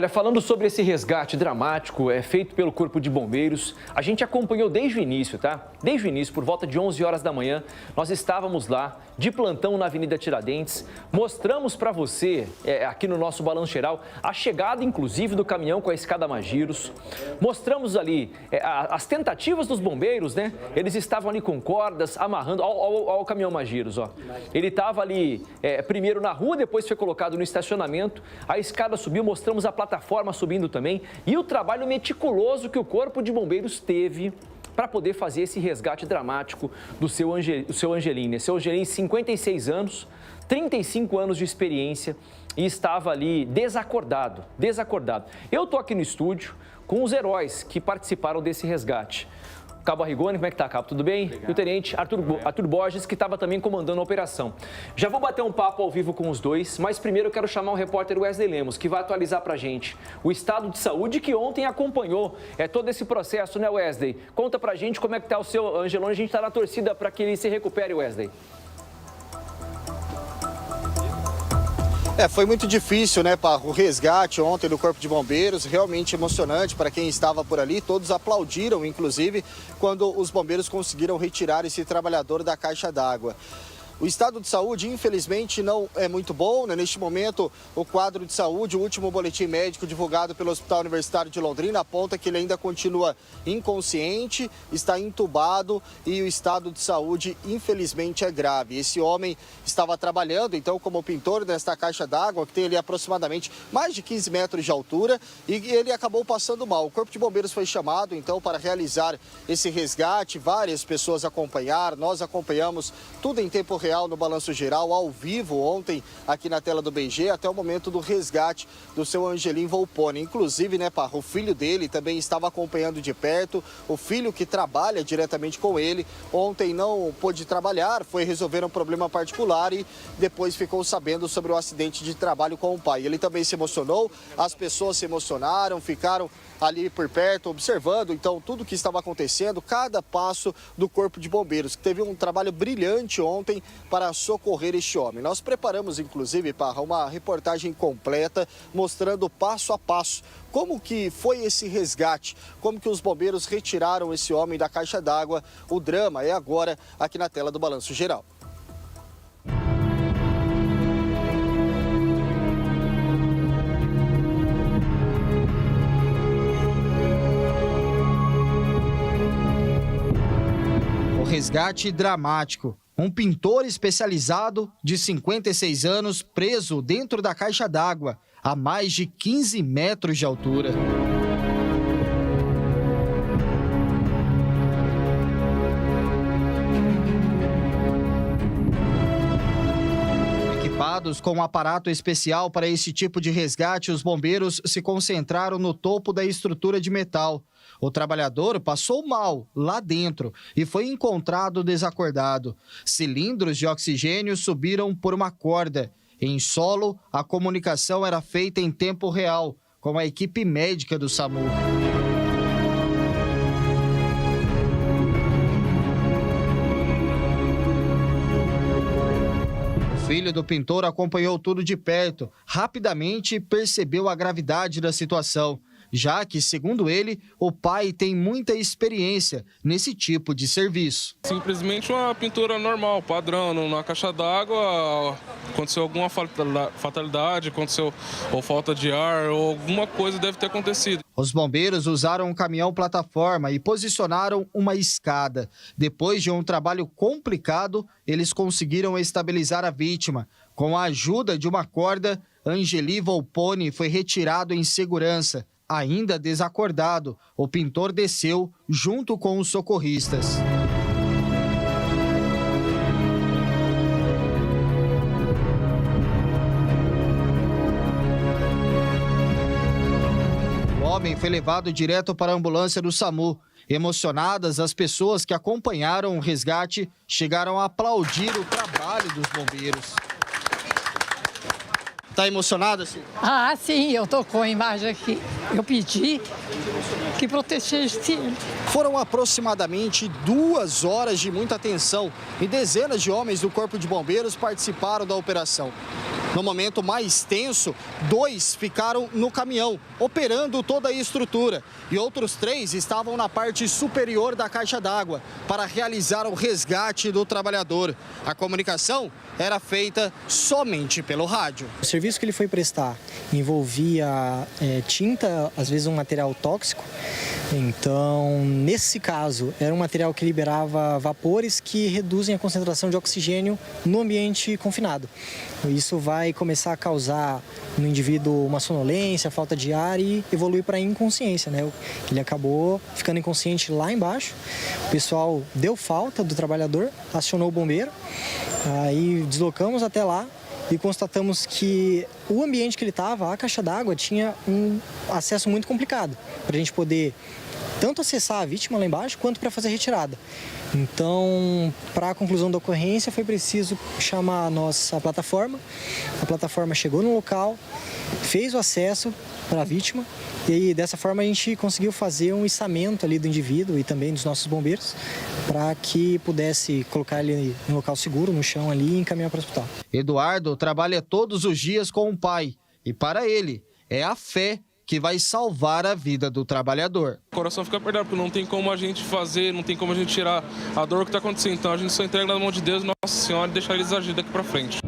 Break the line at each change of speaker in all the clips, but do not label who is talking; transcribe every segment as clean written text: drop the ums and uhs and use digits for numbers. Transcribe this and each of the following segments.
Olha, falando sobre esse resgate dramático feito pelo Corpo de Bombeiros, a gente acompanhou desde o início, tá? Desde o início, por volta de 11 horas da manhã, nós estávamos lá de plantão na Avenida Tiradentes, mostramos para você, aqui no nosso Balanço Geral, a chegada, inclusive, do caminhão com a escada Magiros. Mostramos ali as tentativas dos bombeiros, né? Eles estavam ali com cordas, amarrando, ao caminhão Magiros, ó. Ele estava ali, primeiro na rua, depois foi colocado no estacionamento, a escada subiu, mostramos a plataforma subindo também e o trabalho meticuloso que o Corpo de Bombeiros teve para poder fazer esse resgate dramático do seu Angelim. Seu Angelim, 56 anos, 35 anos de experiência e estava ali desacordado. Eu estou aqui no estúdio com os heróis que participaram desse resgate. Cabo Arrigoni, como é que tá, Cabo? Tudo bem? Obrigado. E o tenente Arthur Borges, que estava também comandando a operação. Já vou bater um papo ao vivo com os dois, mas primeiro eu quero chamar o repórter Wesley Lemos, que vai atualizar pra gente o estado de saúde que ontem acompanhou todo esse processo, né, Wesley? Conta pra gente como é que tá o seu Angelone, a gente tá na torcida para que ele se recupere, Wesley.
Foi muito difícil, né, Parro? O resgate ontem do Corpo de Bombeiros, realmente emocionante para quem estava por ali. Todos aplaudiram, inclusive, quando os bombeiros conseguiram retirar esse trabalhador da caixa d'água. O estado de saúde, infelizmente, não é muito bom, né? Neste momento, o quadro de saúde, o último boletim médico divulgado pelo Hospital Universitário de Londrina aponta que ele ainda continua inconsciente, está entubado e o estado de saúde, infelizmente, é grave. Esse homem estava trabalhando, então, como pintor nesta caixa d'água, que tem ali aproximadamente mais de 15 metros de altura, e ele acabou passando mal. O Corpo de Bombeiros foi chamado, então, para realizar esse resgate. Várias pessoas acompanharam, nós acompanhamos tudo em tempo real no Balanço Geral, ao vivo, ontem, aqui na tela do BG, até o momento do resgate do seu Angelim Volpone. Inclusive, né, Parro, o filho dele também estava acompanhando de perto, o filho que trabalha diretamente com ele, ontem não pôde trabalhar, foi resolver um problema particular e depois ficou sabendo sobre o acidente de trabalho com o pai. Ele também se emocionou, as pessoas se emocionaram, ficaram ali por perto, observando, então, tudo o que estava acontecendo, cada passo do Corpo de Bombeiros, que teve um trabalho brilhante ontem para socorrer este homem. Nós preparamos, inclusive, Parra, uma reportagem completa mostrando passo a passo como que foi esse resgate, como que os bombeiros retiraram esse homem da caixa d'água. O drama é agora aqui na tela do Balanço Geral. Resgate dramático. Um pintor especializado de 56 anos preso dentro da caixa d'água a mais de 15 metros de altura. Equipados com um aparato especial para esse tipo de resgate, os bombeiros se concentraram no topo da estrutura de metal. O trabalhador passou mal lá dentro e foi encontrado desacordado. Cilindros de oxigênio subiram por uma corda. Em solo, a comunicação era feita em tempo real com a equipe médica do SAMU. O filho do pintor acompanhou tudo de perto. Rapidamente percebeu a gravidade da situação, já que, segundo ele, o pai tem muita experiência nesse tipo de serviço.
Simplesmente uma pintura normal, padrão, na caixa d'água, aconteceu alguma fatalidade, aconteceu ou falta de ar, ou alguma coisa deve ter acontecido.
Os bombeiros usaram um caminhão plataforma e posicionaram uma escada. Depois de um trabalho complicado, eles conseguiram estabilizar a vítima. Com a ajuda de uma corda, Angelim Volpone foi retirado em segurança. Ainda desacordado, o pintor desceu junto com os socorristas. O homem foi levado direto para a ambulância do SAMU. Emocionadas, as pessoas que acompanharam o resgate chegaram a aplaudir o trabalho dos bombeiros. Tá emocionada, sim?
Ah, sim, eu tô com a imagem aqui. Eu pedi que protegesse ele.
Foram aproximadamente 2 horas de muita tensão e dezenas de homens do Corpo de Bombeiros participaram da operação. No momento mais tenso, 2 ficaram no caminhão, operando toda a estrutura. E outros 3 estavam na parte superior da caixa d'água para realizar o resgate do trabalhador. A comunicação era feita somente pelo rádio.
O serviço que ele foi prestar envolvia tinta, às vezes um material tóxico. Então, nesse caso, era um material que liberava vapores que reduzem a concentração de oxigênio no ambiente confinado. Isso vai começar a causar no indivíduo uma sonolência, falta de ar e evoluir para a inconsciência, né? Ele acabou ficando inconsciente lá embaixo. O pessoal deu falta do trabalhador, acionou o bombeiro, aí deslocamos até lá e constatamos que o ambiente que ele estava, a caixa d'água, tinha um acesso muito complicado para a gente poder tanto acessar a vítima lá embaixo quanto para fazer a retirada. Então, para a conclusão da ocorrência, foi preciso chamar a nossa plataforma. A plataforma chegou no local, fez o acesso para a vítima e aí, dessa forma a gente conseguiu fazer um içamento ali do indivíduo e também dos nossos bombeiros para que pudesse colocar ele em um local seguro, no chão ali e encaminhar para o hospital.
Eduardo trabalha todos os dias com o pai e para ele é a fé que vai salvar a vida do trabalhador.
O coração fica apertado, porque não tem como a gente fazer, não tem como a gente tirar a dor que está acontecendo. Então a gente só entrega na mão de Deus, Nossa Senhora, e deixar eles agir daqui para frente.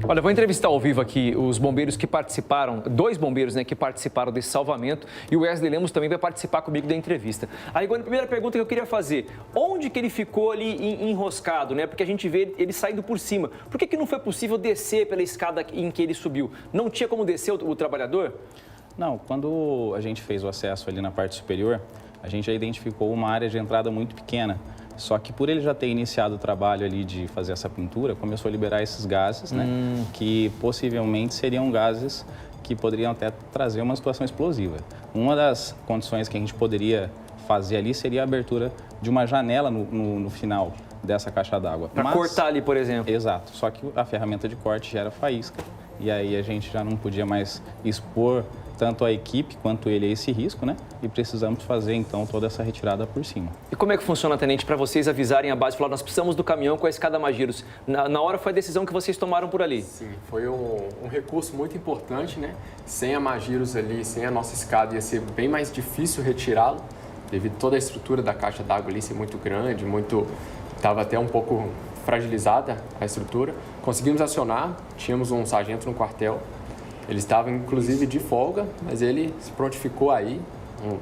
Olha, eu vou entrevistar ao vivo aqui os bombeiros que participaram, 2 bombeiros, né, que participaram desse salvamento, e o Wesley Lemos também vai participar comigo da entrevista. Aí, a primeira pergunta que eu queria fazer, onde que ele ficou ali enroscado, né? Porque a gente vê ele saindo por cima. Por que não foi possível descer pela escada em que ele subiu? Não tinha como descer o trabalhador?
Não, quando a gente fez o acesso ali na parte superior, a gente já identificou uma área de entrada muito pequena. Só que por ele já ter iniciado o trabalho ali de fazer essa pintura, começou a liberar esses gases, né? Que possivelmente seriam gases que poderiam até trazer uma situação explosiva. Uma das condições que a gente poderia fazer ali seria a abertura de uma janela no final dessa caixa d'água.
Para cortar ali, por exemplo.
Exato, só que a ferramenta de corte gera faísca e aí a gente já não podia mais expor tanto a equipe quanto ele a esse risco, né? E precisamos fazer, então, toda essa retirada por cima.
E como é que funciona, Tenente, para vocês avisarem a base e falar, nós precisamos do caminhão com a escada Magiros? Na hora foi a decisão que vocês tomaram por ali?
Sim, foi um recurso muito importante, né? Sem a Magiros ali, sem a nossa escada, ia ser bem mais difícil retirá-lo, devido a toda a estrutura da caixa d'água ali ser muito grande, estava até um pouco fragilizada a estrutura. Conseguimos acionar, tínhamos um sargento no quartel. Ele estava, inclusive, de folga, mas ele se prontificou aí, um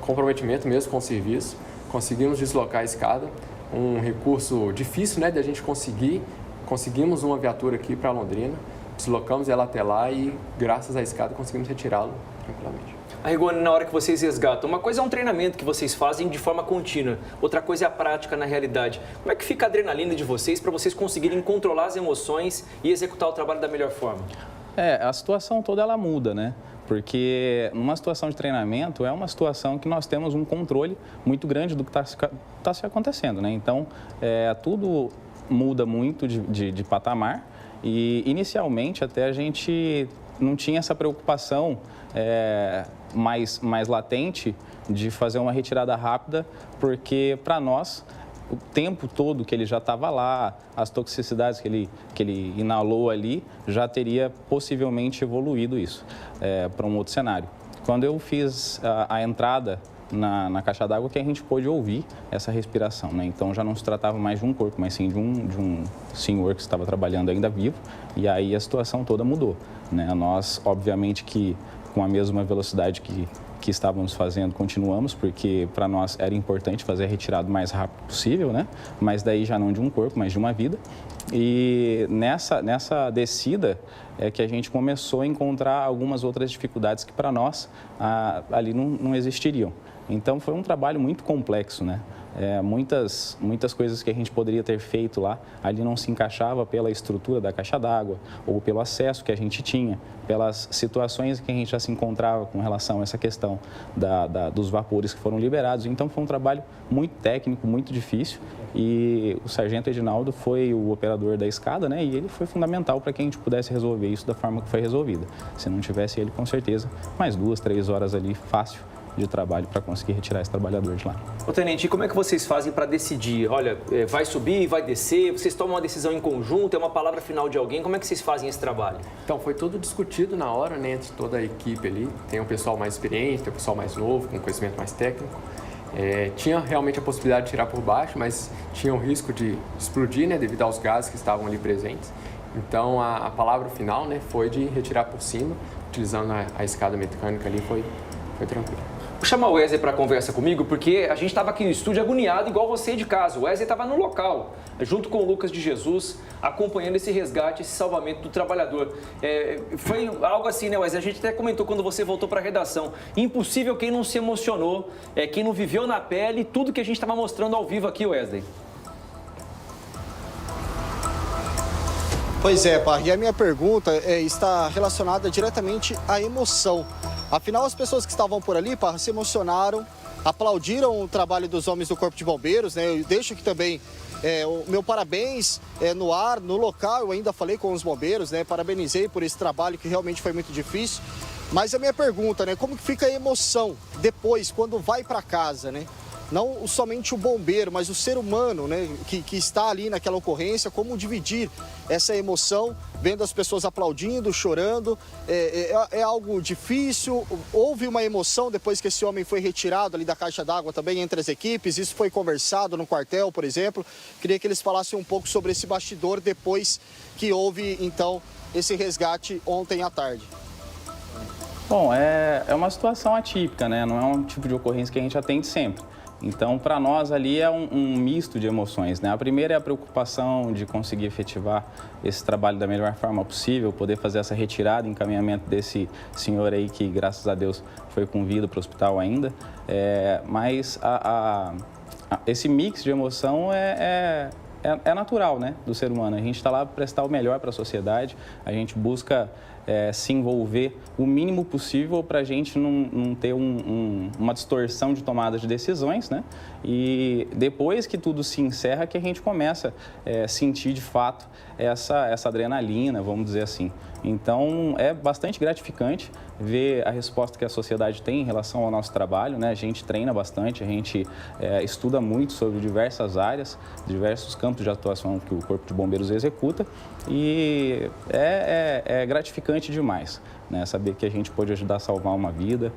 comprometimento mesmo com o serviço. Conseguimos deslocar a escada, um recurso difícil, né, de a gente conseguir. Conseguimos uma viatura aqui para Londrina, deslocamos ela até lá e, graças à escada, conseguimos retirá-lo tranquilamente.
Rigoni, na hora que vocês resgatam, uma coisa é um treinamento que vocês fazem de forma contínua, outra coisa é a prática na realidade. Como é que fica a adrenalina de vocês para vocês conseguirem controlar as emoções e executar o trabalho da melhor forma?
A situação toda ela muda, né? Porque numa situação de treinamento é uma situação que nós temos um controle muito grande do que está se acontecendo, né? Então, tudo muda muito de patamar e inicialmente até a gente não tinha essa preocupação mais latente de fazer uma retirada rápida, porque para nós o tempo todo que ele já estava lá, as toxicidades que ele inalou ali, já teria possivelmente evoluído isso para um outro cenário. Quando eu fiz a entrada na caixa d'água, que a gente pôde ouvir essa respiração, né? Então já não se tratava mais de um corpo, mas sim de um senhor que estava trabalhando ainda vivo, e aí a situação toda mudou, né? Nós, obviamente que com a mesma velocidade que estávamos fazendo, continuamos, porque para nós era importante fazer a retirada o mais rápido possível, né? Mas daí já não de um corpo, mas de uma vida. E nessa descida é que a gente começou a encontrar algumas outras dificuldades que para nós ali não existiriam. Então foi um trabalho muito complexo, né? Muitas coisas que a gente poderia ter feito lá, ali não se encaixava pela estrutura da caixa d'água ou pelo acesso que a gente tinha, pelas situações que a gente já se encontrava com relação a essa questão dos vapores que foram liberados. Então foi um trabalho muito técnico, muito difícil, e o sargento Edinaldo foi o operador operador da escada, né? E ele foi fundamental para que a gente pudesse resolver isso da forma que foi resolvida. Se não tivesse ele, com certeza, mais 2, 3 horas ali, fácil, de trabalho para conseguir retirar esse trabalhador de lá.
Ô, tenente, e como é que vocês fazem para decidir? Olha, vai subir, vai descer, vocês tomam uma decisão em conjunto, é uma palavra final de alguém, como é que vocês fazem esse trabalho?
Então, foi tudo discutido na hora, né, entre toda a equipe ali. Tem o pessoal mais experiente, tem o pessoal mais novo, com conhecimento mais técnico. Tinha realmente a possibilidade de tirar por baixo, mas tinha o risco de explodir, né, devido aos gases que estavam ali presentes. Então, a palavra final, né, foi de retirar por cima, utilizando a escada mecânica ali, foi tranquilo.
Vou chamar o Wesley para a conversa comigo, porque a gente estava aqui no estúdio agoniado, igual você de casa. O Wesley estava no local, junto com o Lucas de Jesus, acompanhando esse resgate, esse salvamento do trabalhador. Foi algo assim, né, Wesley? A gente até comentou quando você voltou para a redação. Impossível quem não se emocionou, quem não viveu na pele tudo que a gente estava mostrando ao vivo aqui, Wesley.
Pois é, Parra, e a minha pergunta está relacionada diretamente à emoção. Afinal, as pessoas que estavam por ali, Parra, se emocionaram, aplaudiram o trabalho dos homens do Corpo de Bombeiros, né? Eu deixo aqui também o meu parabéns no ar, no local. Eu ainda falei com os bombeiros, né? Parabenizei por esse trabalho que realmente foi muito difícil. Mas a minha pergunta, né? Como que fica a emoção depois, quando vai para casa, né? Não somente o bombeiro, mas o ser humano, né, que está ali naquela ocorrência, como dividir essa emoção, vendo as pessoas aplaudindo, chorando, é algo difícil. Houve uma emoção depois que esse homem foi retirado ali da caixa d'água também entre as equipes, isso foi conversado no quartel, por exemplo. Queria que eles falassem um pouco sobre esse bastidor depois que houve, então, esse resgate ontem à tarde.
Bom, é uma situação atípica, né? Não é um tipo de ocorrência que a gente atende sempre. Então, para nós ali é um misto de emoções, né? A primeira é a preocupação de conseguir efetivar esse trabalho da melhor forma possível, poder fazer essa retirada e encaminhamento desse senhor aí que, graças a Deus, foi com vida para o hospital ainda. Mas esse mix de emoção é natural, né, do ser humano. A gente está lá para prestar o melhor para a sociedade, a gente busca se envolver o mínimo possível para a gente não ter uma distorção de tomada de decisões, né? E depois que tudo se encerra, que a gente começa a sentir de fato essa adrenalina, vamos dizer assim. Então, é bastante gratificante ver a resposta que a sociedade tem em relação ao nosso trabalho, né? A gente treina bastante, a gente estuda muito sobre diversas áreas, diversos campos de atuação que o Corpo de Bombeiros executa e é gratificante demais, né? Saber que a gente pode ajudar a salvar uma vida,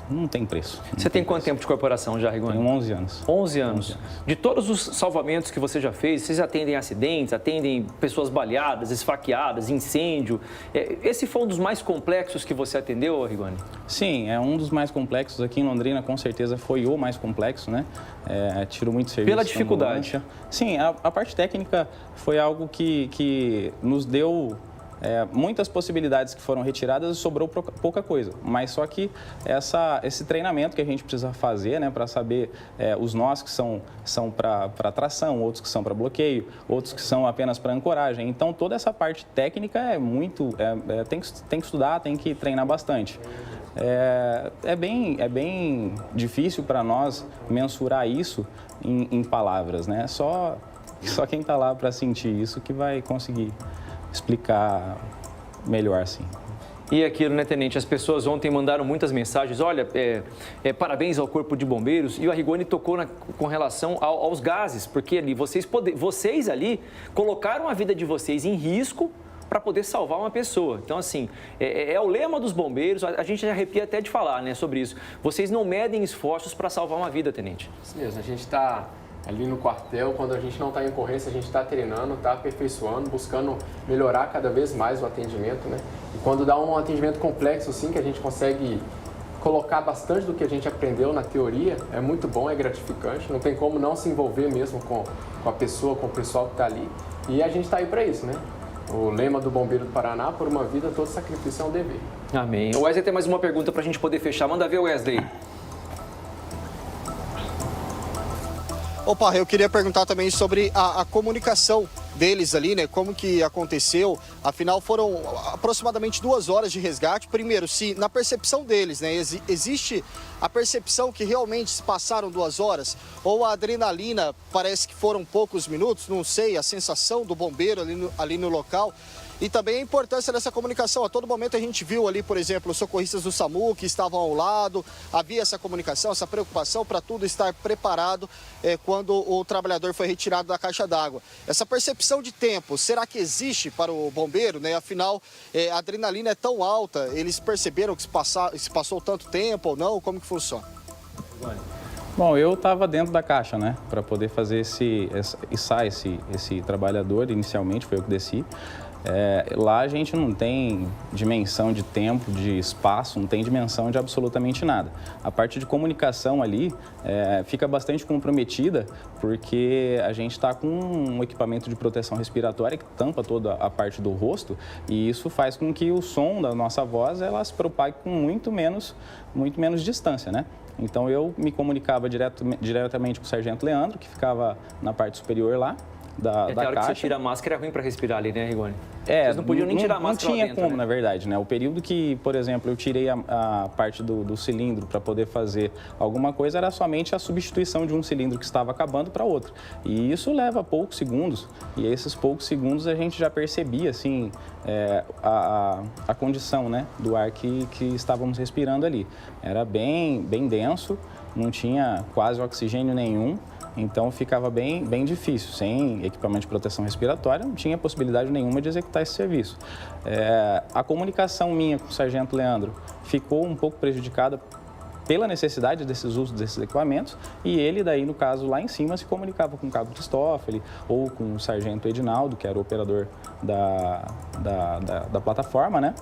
não tem preço.
Você tem quanto tempo de corporação já, Rigoni?
Tenho 11 anos.
11 anos. De todos os salvamentos que você já fez, vocês atendem acidentes, atendem pessoas baleadas, esfaqueadas, incêndio. Esse foi um dos mais complexos que você atendeu, Rigoni?
Sim, é um dos mais complexos. Aqui em Londrina, com certeza, foi o mais complexo, né? Tirou muito serviço.
Pela dificuldade?
Sim, a parte técnica foi algo que nos deu muitas possibilidades que foram retiradas e sobrou pouca coisa. Mas só que esse treinamento que a gente precisa fazer, né, para saber os nós que são para tração, outros que são para bloqueio, outros que são apenas para ancoragem. Então, toda essa parte técnica tem que estudar, tem que treinar bastante. É bem difícil para nós mensurar isso em palavras, né? Só quem está lá para sentir isso que vai conseguir explicar melhor, assim.
E aquilo, né, Tenente? As pessoas ontem mandaram muitas mensagens. Olha, parabéns ao Corpo de Bombeiros. E o Arrigoni tocou com relação aos gases, porque ali vocês ali colocaram a vida de vocês em risco para poder salvar uma pessoa. Então, assim, é o lema dos bombeiros, a gente arrepia até de falar, né, sobre isso. Vocês não medem esforços para salvar uma vida, Tenente.
Isso mesmo, a gente está ali no quartel, quando a gente não está em ocorrência, a gente está treinando, está aperfeiçoando, buscando melhorar cada vez mais o atendimento, né? E quando dá um atendimento complexo, assim, que a gente consegue colocar bastante do que a gente aprendeu na teoria, é muito bom, é gratificante, não tem como não se envolver mesmo com a pessoa, com o pessoal que está ali. E a gente está aí para isso, né? O lema do Bombeiro do Paraná, por uma vida, todo sacrifício é um dever.
Amém. O Wesley tem mais uma pergunta para a gente poder fechar. Manda ver, Wesley.
Opa, eu queria perguntar também sobre a comunicação deles ali, né? Como que aconteceu? Afinal, foram aproximadamente 2 horas de resgate. Primeiro, se na percepção deles, né? Existe a percepção que realmente se passaram 2 horas? Ou a adrenalina parece que foram poucos minutos? Não sei, a sensação do bombeiro ali no local. E também a importância dessa comunicação. A todo momento a gente viu ali, por exemplo, os socorristas do SAMU que estavam ao lado. Havia essa comunicação, essa preocupação para tudo estar preparado quando o trabalhador foi retirado da caixa d'água. Essa percepção de tempo, será que existe para o bombeiro, né? Afinal, a adrenalina é tão alta, eles perceberam que se passou tanto tempo ou não? Como que funciona?
Bom, eu estava dentro da caixa, né, para poder fazer esse trabalhador. Inicialmente foi eu que desci. Lá a gente não tem dimensão de tempo, de espaço, não tem dimensão de absolutamente nada. A parte de comunicação ali fica bastante comprometida porque a gente está com um equipamento de proteção respiratória que tampa toda a parte do rosto e isso faz com que o som da nossa voz ela se propague com muito menos distância, né? Então eu me comunicava diretamente com o Sargento Leandro, que ficava na parte superior lá da
claro
caixa.
Que você tira a máscara, é ruim para respirar ali, né, Rigoni? Vocês não podiam nem tirar a máscara
não tinha
lá dentro,
como,
né?
Na verdade, né? O período que, por exemplo, eu tirei a parte do cilindro para poder fazer alguma coisa era somente a substituição de um cilindro que estava acabando para outro. E isso leva poucos segundos. E esses poucos segundos a gente já percebia, assim, a condição, né, do ar que estávamos respirando ali. Era bem denso, não tinha quase oxigênio nenhum. Então ficava bem difícil, sem equipamento de proteção respiratória, não tinha possibilidade nenhuma de executar esse serviço. A comunicação minha com o Sargento Leandro ficou um pouco prejudicada pela necessidade desses usos desses equipamentos e ele daí, no caso, lá em cima se comunicava com o Cabo Cristófoli ou com o Sargento Edinaldo, que era o operador da plataforma, né?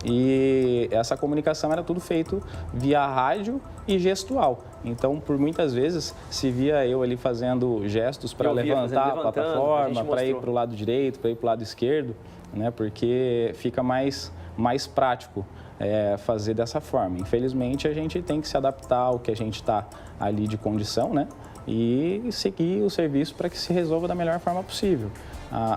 E essa comunicação era tudo feito via rádio e gestual. Então, por muitas vezes, se via eu ali fazendo gestos para levantar a plataforma, para ir para o lado direito, para ir para o lado esquerdo, né? Porque fica mais prático fazer dessa forma. Infelizmente, a gente tem que se adaptar ao que a gente está ali de condição, né? E seguir o serviço para que se resolva da melhor forma possível.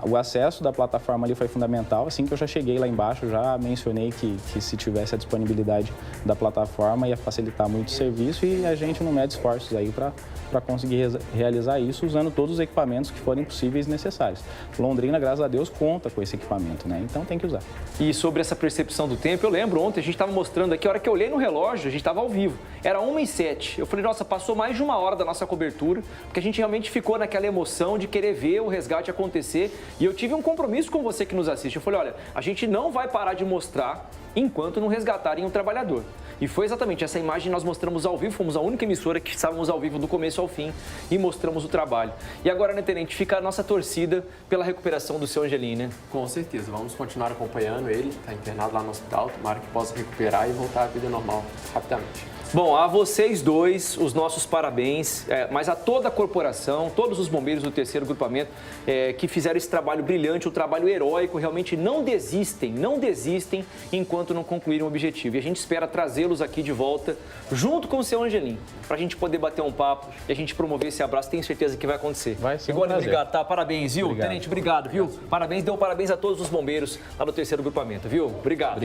O acesso da plataforma ali foi fundamental. Assim que eu já cheguei lá embaixo, já mencionei que se tivesse a disponibilidade da plataforma ia facilitar muito o serviço e a gente não mede esforços aí para conseguir realizar isso usando todos os equipamentos que forem possíveis e necessários. Londrina, graças a Deus, conta com esse equipamento, né? Então tem que usar.
E sobre essa percepção do tempo, eu lembro ontem, a gente estava mostrando aqui, a hora que eu olhei no relógio, a gente estava ao vivo, era 1h07. Eu falei, nossa, passou mais de 1 hora da nossa cobertura, porque a gente realmente ficou naquela emoção de querer ver o resgate acontecer. E eu tive um compromisso com você que nos assiste. Eu falei, olha, a gente não vai parar de mostrar enquanto não resgatarem um trabalhador. E foi exatamente essa imagem que nós mostramos ao vivo, fomos a única emissora que estávamos ao vivo do começo ao fim e mostramos o trabalho. E agora, né, Tenente, fica a nossa torcida pela recuperação do seu Angelim, né?
Com certeza, vamos continuar acompanhando ele, está internado lá no hospital, tomara que possa recuperar e voltar à vida normal rapidamente.
Bom, a vocês dois, os nossos parabéns, mas a toda a corporação, todos os bombeiros do 3º grupamento que fizeram esse trabalho brilhante, um trabalho heróico, realmente não desistem enquanto não concluírem o objetivo. E a gente espera trazê-los aqui de volta, junto com o seu Angelim, para a gente poder bater um papo e a gente promover esse abraço. Tenho certeza que vai acontecer.
Vai ser
Igual,
um prazer.
obrigado, tá? Parabéns, viu?
Obrigado.
Tenente, obrigado, viu? Parabéns, deu parabéns a todos os bombeiros lá no 3º grupamento, viu? Obrigado.